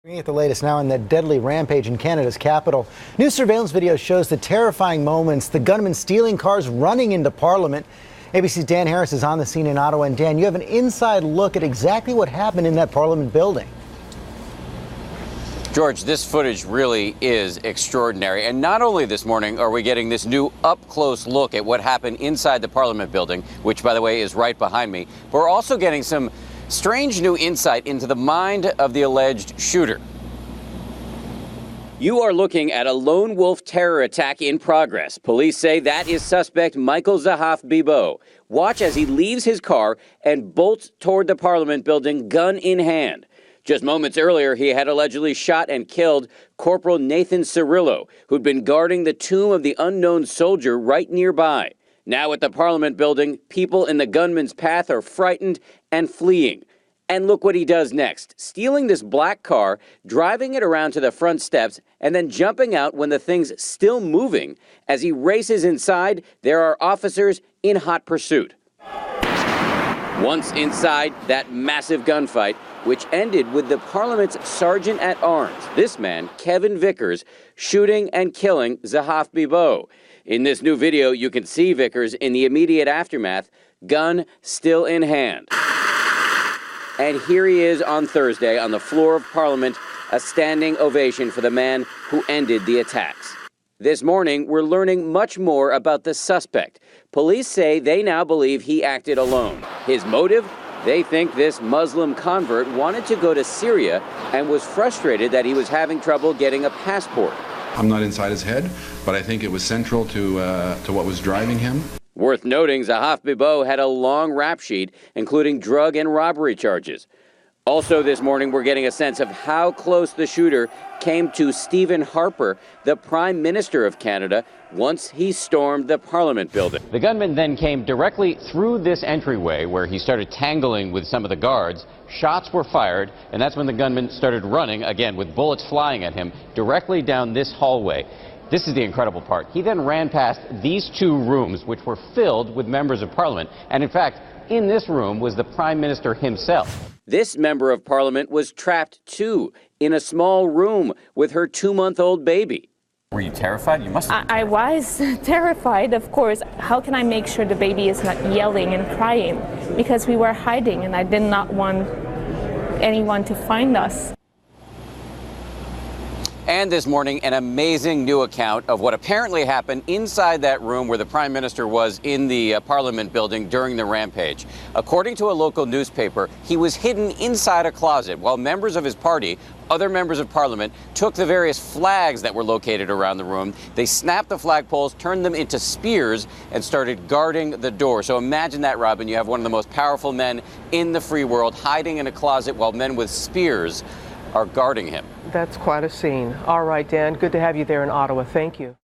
At the latest now in the deadly rampage in Canada's capital. New surveillance video shows the terrifying moments, the gunman stealing cars, running into Parliament. ABC's Dan Harris is on the scene in Ottawa. And Dan, you have an inside look at exactly what happened in that Parliament building. George, this footage really is extraordinary. And not only this morning are we getting this new up-close look at what happened inside the Parliament building, which, by the way, is right behind me, but we're also getting some strange new insight into the mind of the alleged shooter. You are looking at a lone wolf terror attack in progress. Police say that is suspect Michael Zehaf-Bibeau. Watch as he leaves his car and bolts toward the Parliament building, gun in hand. Just moments earlier, he had allegedly shot and killed Corporal Nathan Cirillo, who'd been guarding the tomb of the unknown soldier right nearby. Now at the Parliament building, people in the gunman's path are frightened and fleeing. And look what he does next, stealing this black car, driving it around to the front steps, and then jumping out when the thing's still moving. As he races inside, there are officers in hot pursuit. Once inside, that massive gunfight, which ended with the Parliament's Sergeant-at-Arms, this man, Kevin Vickers, shooting and killing Zehaf-Bibeau. In this new video, you can see Vickers in the immediate aftermath, gun still in hand. And here he is on Thursday on the floor of Parliament, a standing ovation for the man who ended the attacks. This morning, we're learning much more about the suspect. Police say they now believe he acted alone. His motive? They think this Muslim convert wanted to go to Syria and was frustrated that he was having trouble getting a passport. I'm not inside his head, but I think it was central to what was driving him. Worth noting, Zehaf-Bibeau had a long rap sheet, including drug and robbery charges. Also this morning, we're getting a sense of how close the shooter came to Stephen Harper, the Prime Minister of Canada, once he stormed the Parliament building. The gunman then came directly through this entryway where he started tangling with some of the guards. Shots were fired, and that's when the gunman started running, again with bullets flying at him, directly down this hallway. This is the incredible part. He then ran past these two rooms, which were filled with members of Parliament. And in fact, in this room was the Prime Minister himself. This member of Parliament was trapped, too, in a small room with her 2-month-old baby. Were you terrified? You must have been. I was terrified, of course. How can I make sure the baby is not yelling and crying? Because we were hiding, and I did not want anyone to find us. And this morning, an amazing new account of what apparently happened inside that room where the Prime Minister was in the Parliament building during the rampage. According to a local newspaper, he was hidden inside a closet while members of his party, other members of Parliament, took the various flags that were located around the room. They snapped the flagpoles, turned them into spears, and started guarding the door. So imagine that, Robin. You have one of the most powerful men in the free world hiding in a closet while men with spears are guarding him. That's quite a scene. All right, Dan, good to have you there in Ottawa. Thank you.